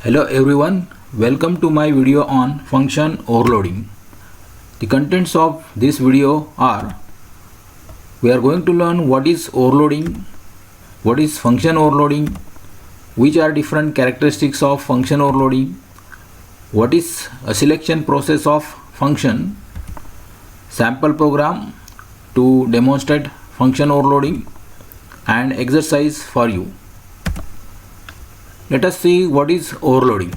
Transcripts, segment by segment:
Hello everyone, welcome to my video on function overloading. The contents of this video are: we are going to learn what is overloading, what is function overloading, which are different characteristics of function overloading, what is a selection process of function, sample program to demonstrate function overloading, and exercise for you. Let us see what is overloading.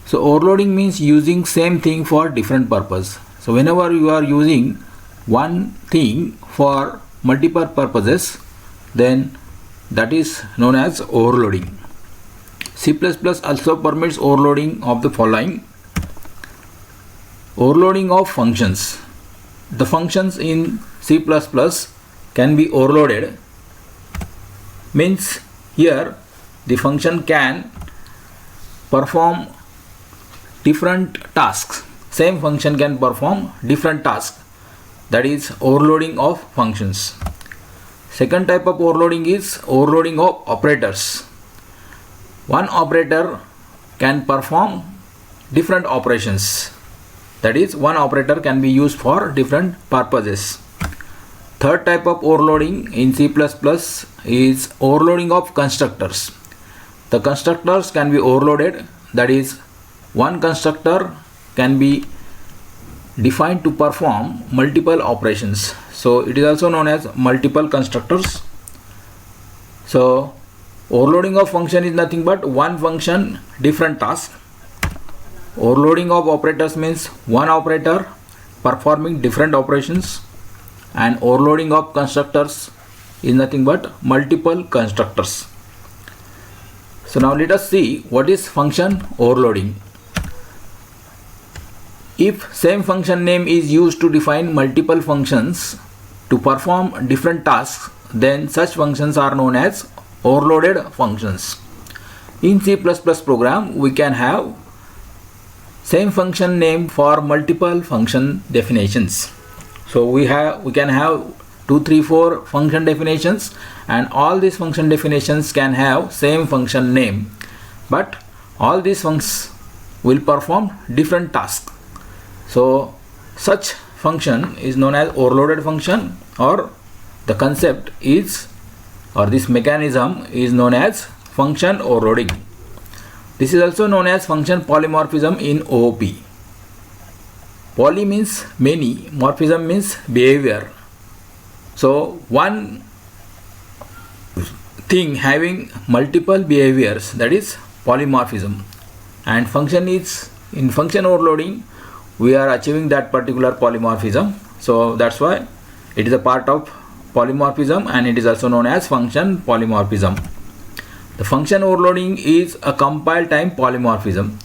So overloading means using same thing for different purpose. So whenever you are using one thing for multiple purposes, then that is known as overloading. C++ also permits overloading of the following: overloading of functions. The functions in C++ can be overloaded. Means here the function can perform different tasks. Same function can perform different tasks. That is overloading of functions. Second type of overloading is overloading of operators. One operator can perform different operations. That is, one operator can be used for different purposes. Third type of overloading in C++ is overloading of constructors. The constructors can be overloaded. That is, one constructor can be defined to perform multiple operations. So it is also known as multiple constructors. So overloading of function is nothing but one function, different task. Overloading of operators means one operator performing different operations, and overloading of constructors is nothing but multiple constructors. So now let us see what is function overloading. If same function name is used to define multiple functions to perform different tasks, then such functions are known as overloaded functions. In C++ program, we can have same function name for multiple function definitions. So we can have 2, 3, 4 function definitions, and all these function definitions can have same function name, but all these functions will perform different tasks. So such function is known as overloaded function, or the concept is, or this mechanism is known as function overloading. This is also known as function polymorphism in OOP. Poly means many, morphism means behavior. So one thing having multiple behaviors, that is polymorphism, and function is, in function overloading we are achieving that particular polymorphism. So that's why it is a part of polymorphism, and it is also known as function polymorphism. The function overloading is a compile time polymorphism.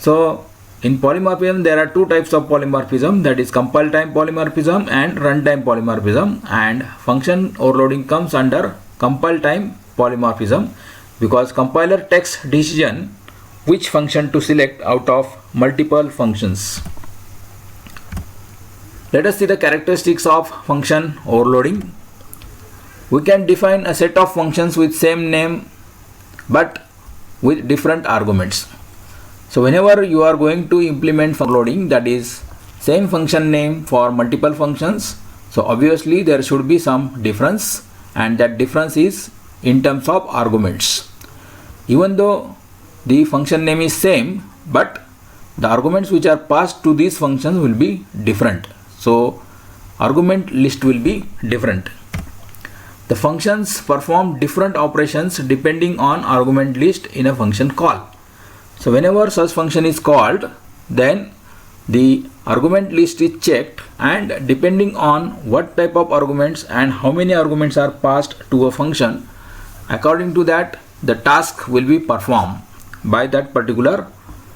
So in polymorphism there are two types of polymorphism, that is compile time polymorphism and runtime polymorphism, and function overloading comes under compile time polymorphism because compiler takes decision which function to select out of multiple functions. Let us see the characteristics of function overloading. We can define a set of functions with same name but with different arguments. So whenever you are going to implement overloading, that is same function name for multiple functions, so obviously there should be some difference, and that difference is in terms of arguments. Even though the function name is same, but the arguments which are passed to these functions will be different. So argument list will be different. The functions perform different operations depending on argument list in a function call. So whenever such function is called, then the argument list is checked, and depending on what type of arguments and how many arguments are passed to a function, according to that the task will be performed by that particular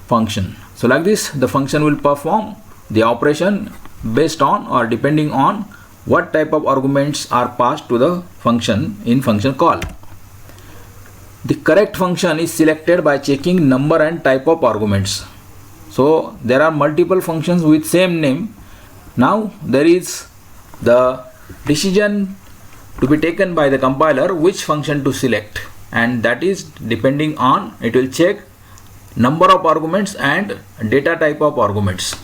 function. So like this, the function will perform the operation based on or depending on what type of arguments are passed to the function in function call. The correct function is selected by checking number and type of arguments. So there are multiple functions with same name. Now there is the decision to be taken by the compiler which function to select. and that is depending on, it will check number of arguments and data type of arguments.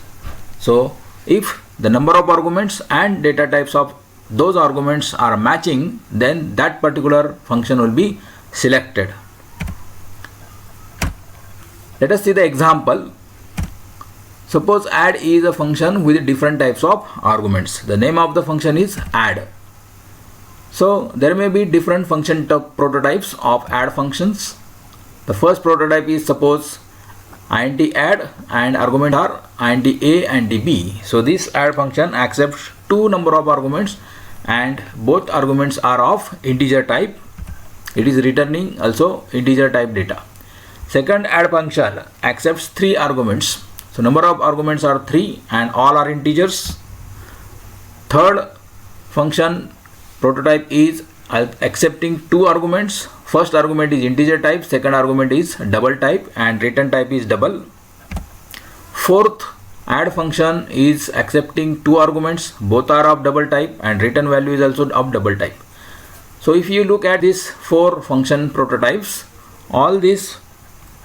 So if the number of arguments and data types of those arguments are matching, then that particular function will be selected. Let us see the example. Suppose add is a function with different types of arguments. The name of the function is add. So there may be different function prototypes of add functions. The first prototype is, suppose int add and argument are int a and b. So this add function accepts two number of arguments and both arguments are of integer type. It is returning also integer type data. Second add function accepts three arguments. So number of arguments are 3 and all are integers. Third function prototype is accepting two arguments. First argument is integer type, second argument is double type, and return type is double. Fourth add function is accepting two arguments, both are of double type, and return value is also of double type. So if you look at these four function prototypes, all these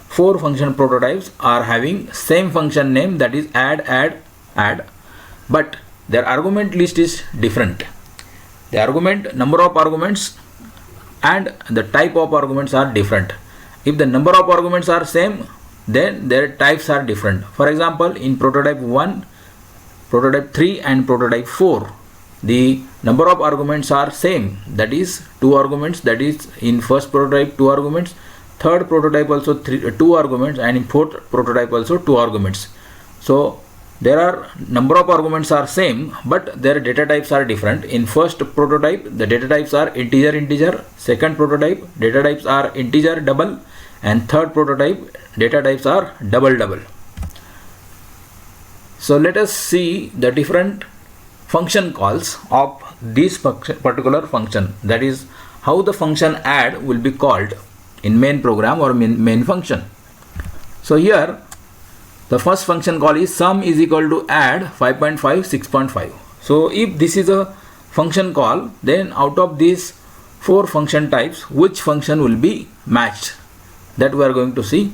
four function prototypes are having same function name, that is add, but their argument list is different. The argument, number of arguments and the type of arguments are different. If the number of arguments are same, then their types are different. For example, in prototype 1, prototype 3 and prototype 4, the number of arguments are same, that is two arguments, that is in first prototype two arguments, third prototype also two arguments, and in fourth prototype also two arguments. So there are number of arguments are same, but their data types are different. In first prototype the data types are integer, second prototype data types are integer double, and third prototype data types are double. So let us see the different function calls of this particular function, that is how the function add will be called in main program or main function. So here the first function call is sum is equal to add 5.5 6.5. So if this is a function call, then out of these four function types, which function will be matched, that we are going to see.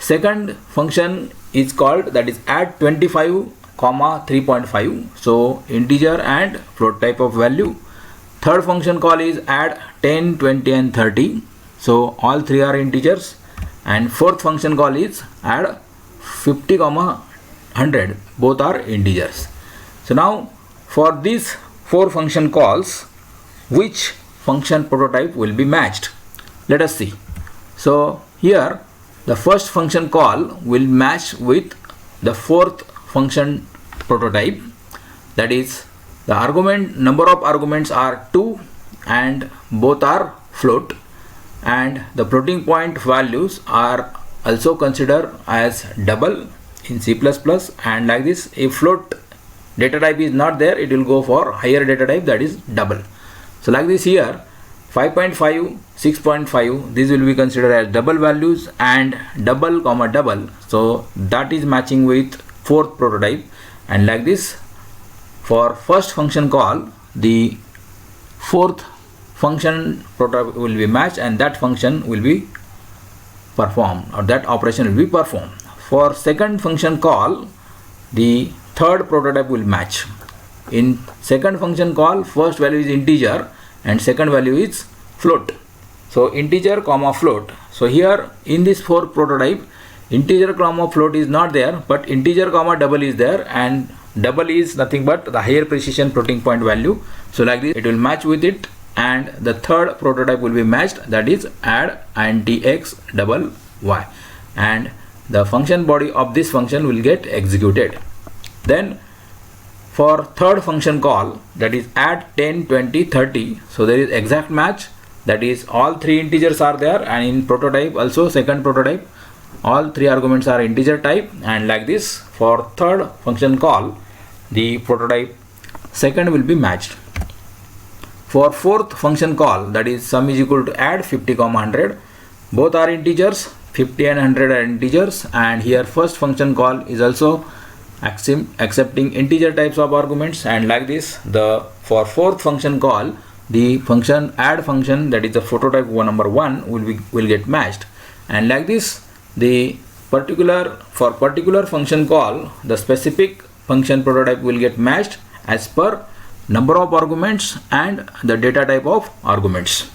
Second function is called, that is add 25 comma 3.5, so integer and float type of value. Third function call is add 10 20 and 30, so all three are integers. And fourth function call is add 50 comma 100, both are integers. So now for these four function calls, which function prototype will be matched? Let us see. So here the first function call will match with the fourth function prototype, that is the argument, number of arguments are 2 and both are float, and the floating point values are also considered as double in C++, and like this, if float data type is not there, it will go for higher data type, that is double. So like this here 5.5 6.5, this will be considered as double values and double comma double, so that is matching with fourth prototype. And like this, for first function call, the fourth function prototype will be matched and that function will be performed, or that operation will be performed. For second function call, the third prototype will match. In second function call, first value is integer and second value is float, so integer comma float. So here in this fourth prototype, integer comma float is not there, but integer comma double is there, and double is nothing but the higher precision floating point value. So like this, it will match with it, and the third prototype will be matched, that is add int x double y, and the function body of this function will get executed. Then for third function call, that is add 10 20 30, so there is exact match, that is all three integers are there, and in prototype also second prototype all three arguments are integer type. And like this, for third function call, the prototype second will be matched. For fourth function call, that is sum is equal to add 50 comma 100, both are integers, 50 and 100 are integers, and here first function call is also accepting integer types of arguments. And like this, the for fourth function call, the function add function, that is the prototype number 1 will get matched, and like this the particular function call, the specific function prototype will get matched as per number of arguments and the data type of arguments.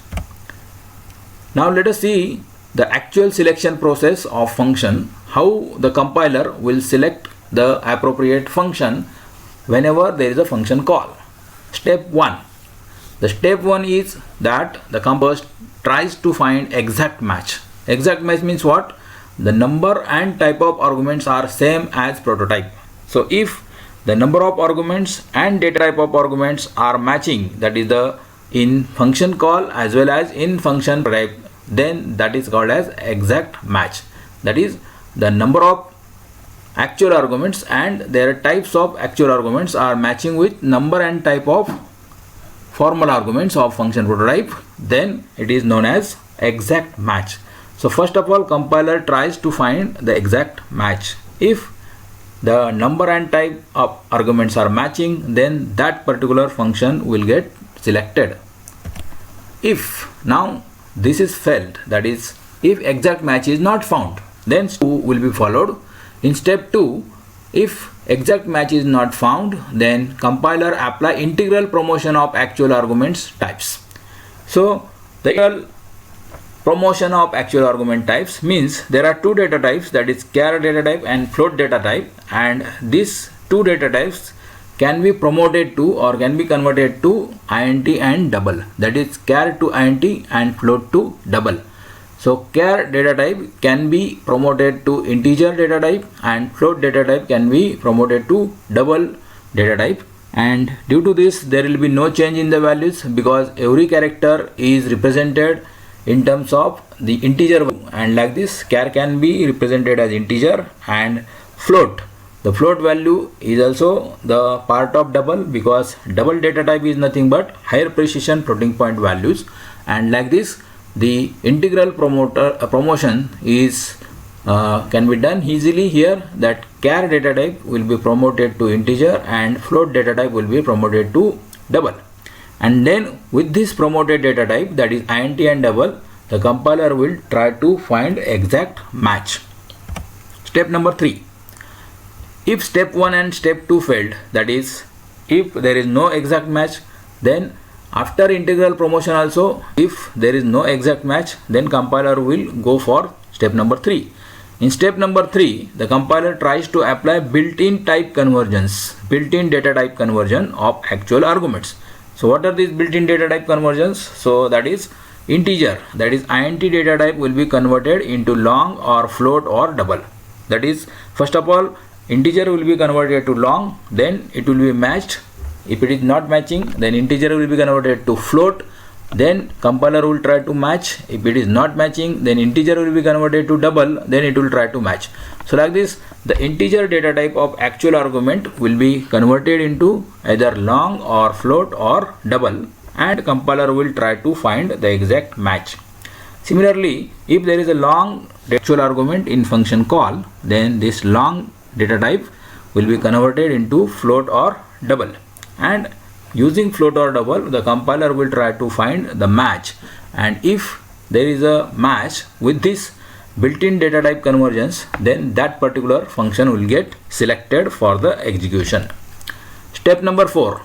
Now let us see the actual selection process of function, how the compiler will select the appropriate function whenever there is a function call. Step 1. The step 1 is that the compiler tries to find exact match. Exact match means what? The number and type of arguments are same as prototype. So if the number of arguments and data type of arguments are matching, that is the in function call as well as in function type, then that is called as exact match. That is, the number of actual arguments and their types of actual arguments are matching with number and type of formal arguments of function prototype, then it is known as exact match. So first of all, compiler tries to find the exact match. If the number and type of arguments are matching, then that particular function will get selected. If now this is failed, that is, if exact match is not found, then step 2 will be followed. In step 2, if exact match is not found, then compiler apply integral promotion of actual arguments types. So the integral promotion of actual argument types means there are two data types, that is char data type and float data type, and these two data types can be promoted to or can be converted to int and double, that is char to int and float to double. So char data type can be promoted to integer data type and float data type can be promoted to double data type, and due to this there will be no change in the values because every character is represented in terms of the integer value, and like this char can be represented as integer and float. The float value is also the part of double because double data type is nothing but higher precision floating point values, and like this the integral promotion is can be done easily here, that char data type will be promoted to integer and float data type will be promoted to double. And then with this promoted data type, that is int and double, the compiler will try to find exact match. Step number 3. If step 1 and step 2 failed, that is if there is no exact match, then after integral promotion also if there is no exact match, then compiler will go for step number 3. In step number 3, the compiler tries to apply built-in type conversions, built-in data type conversion of actual arguments. So what are these built-in data type conversions? So that is integer, that is int data type will be converted into long or float or double. That is, first of all integer will be converted to long, then it will be matched. If it is not matching, then integer will be converted to float, then compiler will try to match. If it is not matching, then integer will be converted to double, then it will try to match. So like this, the integer data type of actual argument will be converted into either long or float or double, and compiler will try to find the exact match. Similarly, if there is a long actual argument in function call, then this long data type will be converted into float or double, and using float or double the compiler will try to find the match, and if there is a match with this built-in data type conversions, then that particular function will get selected for the execution. Step number 4.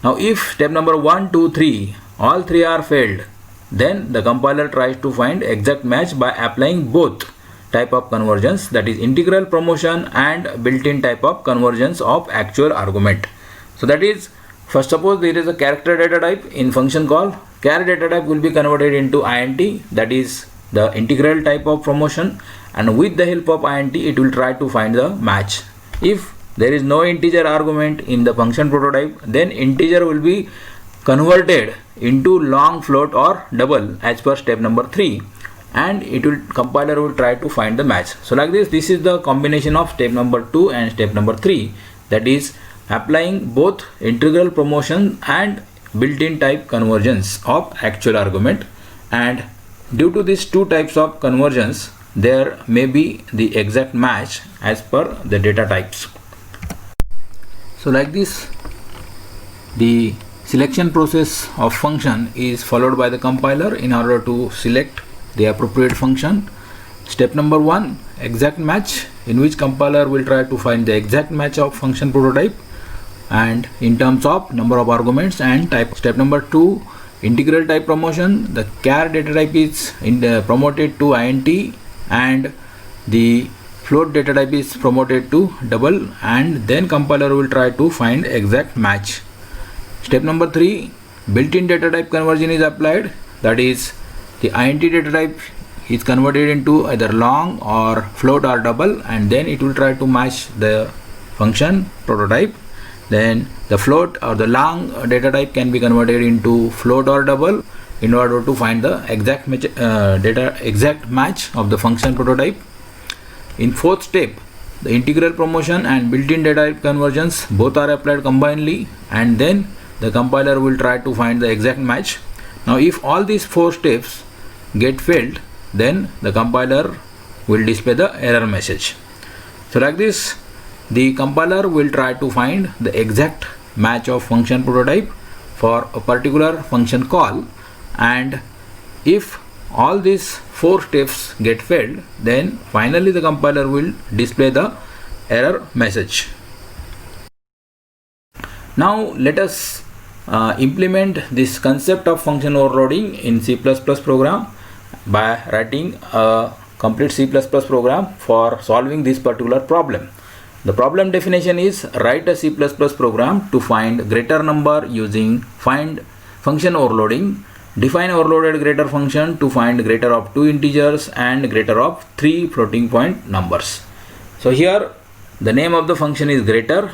Now if step number 1, 2, 3 all three are failed, then the compiler tries to find exact match by applying both type of conversions, that is integral promotion and built-in type of conversions of actual argument. So that is, first suppose there is a character data type in function call, char data type will be converted into int, that is the integral type of promotion, and with the help of int it will try to find the match. If there is no integer argument in the function prototype, then integer will be converted into long, float or double as per step number 3, and compiler will try to find the match. So like this is the combination of step number 2 and step number 3, that is applying both integral promotion and built-in type conversions of actual argument, and due to these two types of conversions there may be the exact match as per the data types. So like this, the selection process of function is followed by the compiler in order to select the appropriate function. Step number 1, exact match, in which compiler will try to find the exact match of function prototype and in terms of number of arguments and type. Step number 2, integral type promotion. The char data type is promoted to int and the float data type is promoted to double, and then compiler will try to find exact match. Step number 3, built-in data type conversion is applied, that is the int data type is converted into either long or float or double, and then it will try to match the function prototype. Then the float or the long data type can be converted into float or double in order to find the exact match of the function prototype. In fourth step, the integral promotion and built-in data type conversions both are applied combinedly, and then the compiler will try to find the exact match. Now if all these 4 steps get failed, then the compiler will display the error message. So like this, the compiler will try to find the exact match of function prototype for a particular function call, and if all these 4 steps get failed, then finally the compiler will display the error message. Now let us implement this concept of function overloading in C++ program by writing a complete C++ program for solving this particular problem. The problem definition is: write a C++ program to find greater number using find function overloading. Define overloaded greater function to find greater of 2 integers and greater of 3 floating point numbers. So here the name of the function is greater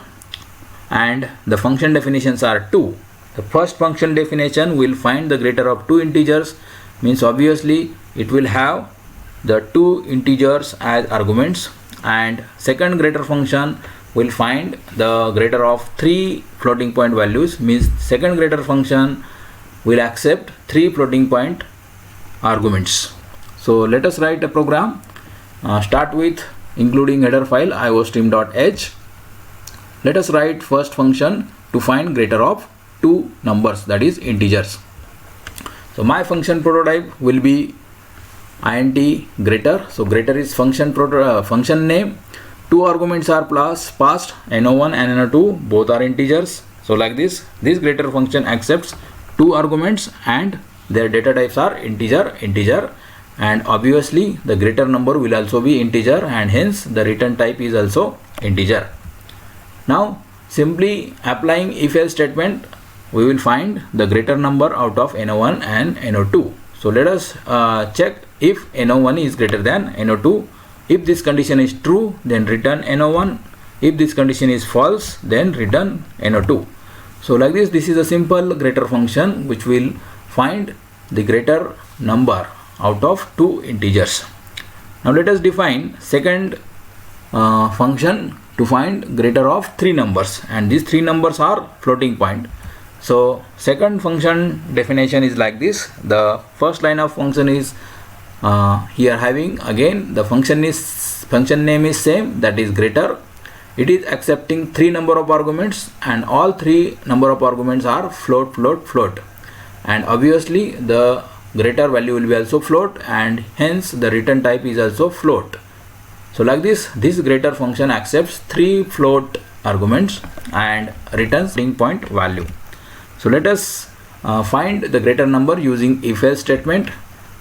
and the function definitions are 2. The first function definition will find the greater of 2 integers, means obviously it will have the 2 integers as arguments, and second greater function will find the greater of 3 floating point values, means second greater function will accept 3 floating point arguments. So let us write a program. Start with including header file iostream.h. Let us write first function to find greater of 2 numbers, that is integers. So my function prototype will be int greater. So greater is function name. 2 arguments are passed, no1 and no2, both are integers. So like this greater function accepts 2 arguments and their data types are integer, and obviously the greater number will also be integer, and hence the return type is also integer. Now simply applying if-else statement, we will find the greater number out of no1 and no2. So let us check if no1 is greater than no2. If this condition is true, then return no1. If this condition is false, then return no2. So like this is a simple greater function which will find the greater number out of 2 integers. Now let us define second function to find greater of 3 numbers, and these 3 numbers are floating point. So second function definition is like this. The first line of function is here having, again the function name is same, that is greater. It is accepting 3 number of arguments, and all 3 number of arguments are float, and obviously the greater value will be also float, and hence the return type is also float. So like this greater function accepts 3 float arguments and returns floating point value. So let us find the greater number using if-else statement.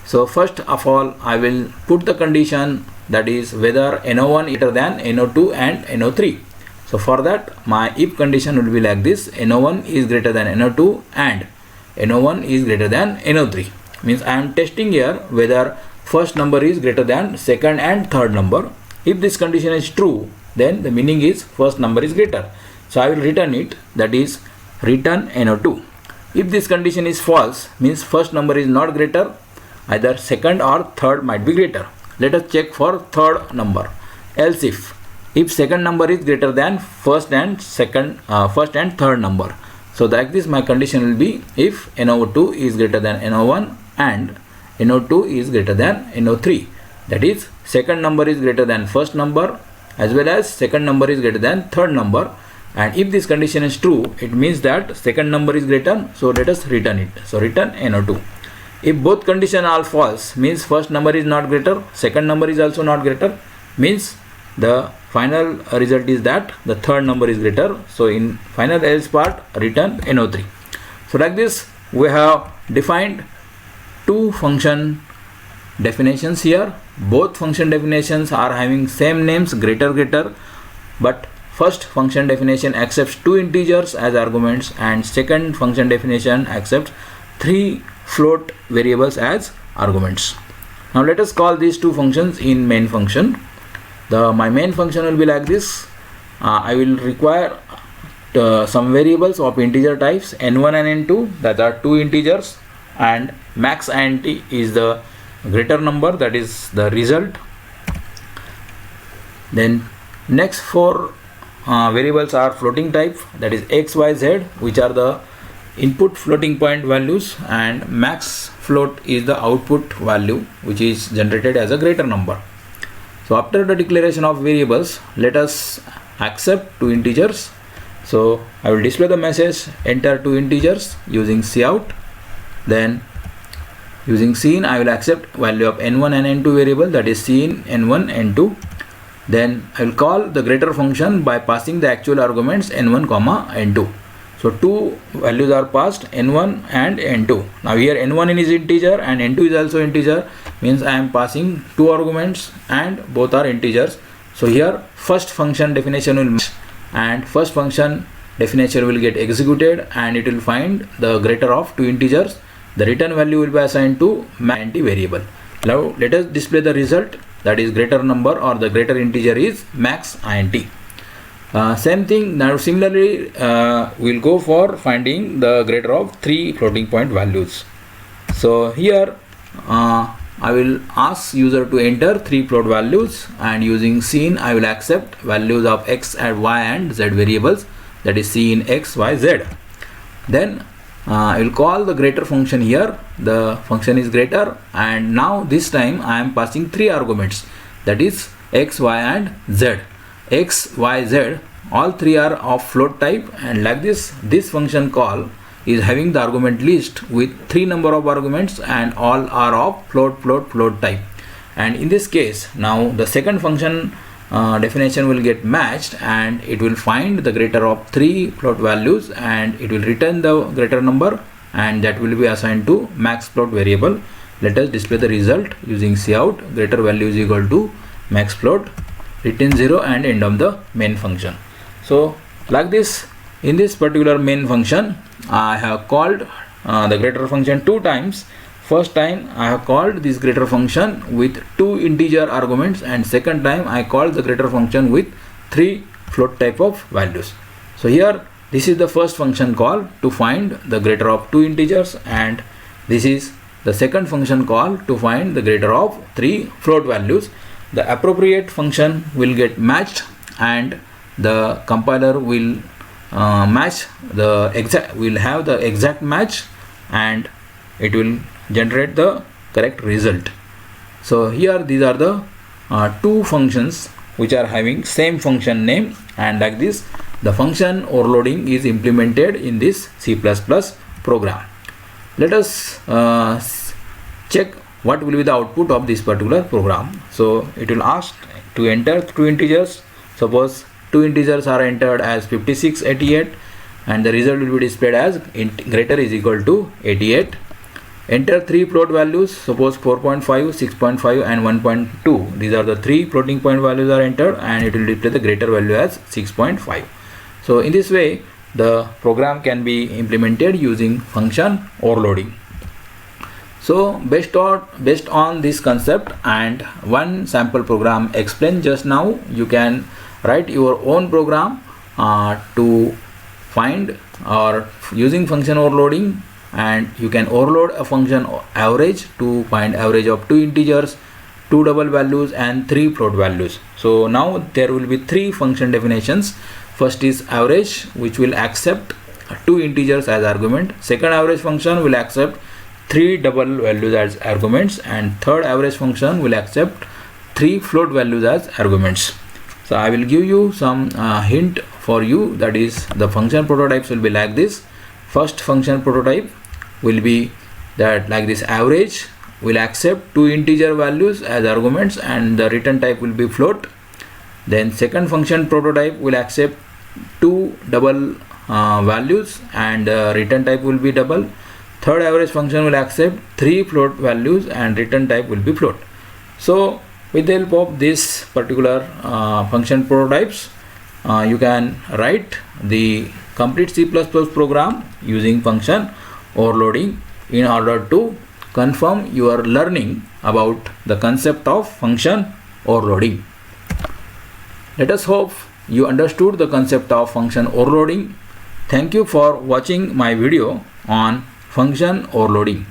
So first of all, I will put the condition, that is whether no1 is greater than no2 and no3. So for that my if condition will be like this: no1 is greater than no2 and no1 is greater than no3. Means I am testing here whether first number is greater than second and third number. If this condition is true, then the meaning is first number is greater. So I will return it, that is return no2. If this condition is false, means first number is not greater, either second or third might be greater. Let us check for third number. Else if second number is greater than first and third number. So like this my condition will be if no2 is greater than no1 and no2 is greater than no3. That is second number is greater than first number as well as second number is greater than third number. and if this condition is true, it means that second number is greater, so let us return it. So return NO2. If both conditions are false, means first number is not greater, second number is also not greater, means the final result is that the third number is greater. So in final else part, return NO3. So like this, we have defined two function definitions here. Both function definitions are having same names, greater, but first function definition accepts two integers as arguments, and second function definition accepts three float variables as arguments. Now let us call these two functions in main function. My main function will be like this. I will require some variables of integer types n1 and n2, that are two integers, and max int is the greater number, that is the result. Then next four variables are floating type, that is x, y, z, which are the input floating point values, and max float is the output value which is generated as a greater number. So after the declaration of variables, let us accept two integers. So I will display the message enter two integers using cout. Then using cin, I will accept value of n1 and n2 variable, that is cin n1 n2. Then I will call the greater function by passing the actual arguments n1 comma n2. So two values are passed, n1 and n2. Now here n1 is integer and n2 is also integer, means I am passing two arguments and both are integers. So here first function definition will match, and first function definition will get executed, and it will find the greater of two integers. The return value will be assigned to max int variable. Now let us display the result, that is greater number or the greater integer is max int. Same thing. Now similarly we'll go for finding the greater of three floating point values. So here I will ask user to enter three float values, and using cin I will accept values of x and y and z variables, that is cin x, y, z. Then I will call the greater function here. The function is greater, and now this time I am passing three arguments, that is x, y, and z. X, y, z, all three are of float type, and like this function call is having the argument list with three number of arguments, and all are of float type. And in this case, now the second function definition will get matched, and it will find the greater of three float values, and it will return the greater number, and that will be assigned to max float variable. Let us display the result using cout. Greater value is equal to max float, return 0, and end of the main function. So like this, in this particular main function, I have called the greater function two times. First time I have called this greater function with two integer arguments, and second time I called the greater function with three float type of values. So here this is the first function call to find the greater of two integers, and this is the second function call to find the greater of three float values. The appropriate function will get matched, and the compiler will match the exact, will have the exact match, and it will generate the correct result. So here these are the two functions which are having same function name, and like this the function overloading is implemented in this C++ program. Let us check what will be the output of this particular program. So it will ask to enter two integers. Suppose two integers are entered as 56, 88, and the result will be displayed as greater is equal to 88. Enter three float values, suppose 4.5, 6.5 and 1.2. These are the three floating point values are entered, and it will display the greater value as 6.5. So in this way the program can be implemented using function overloading. So based on this concept and one sample program explained just now, you can write your own program to find or using function overloading, and you can overload a function average to find average of two integers, two double values, and three float values. So now there will be three function definitions. First is average, which will accept two integers as argument. Second average function will accept three double values as arguments, and third average function will accept three float values as arguments. So I will give you some hint for you, that is the function prototypes will be like this. First function prototype will be that like this: average will accept two integer values as arguments and the return type will be float. Then second function prototype will accept two double values and return type will be double. Third average function will accept three float values and return type will be float. So with the help of this particular function prototypes, you can write the complete C++ program using function overloading in order to confirm your learning about the concept of function overloading. Let us hope you understood the concept of function overloading. Thank you for watching my video on function overloading.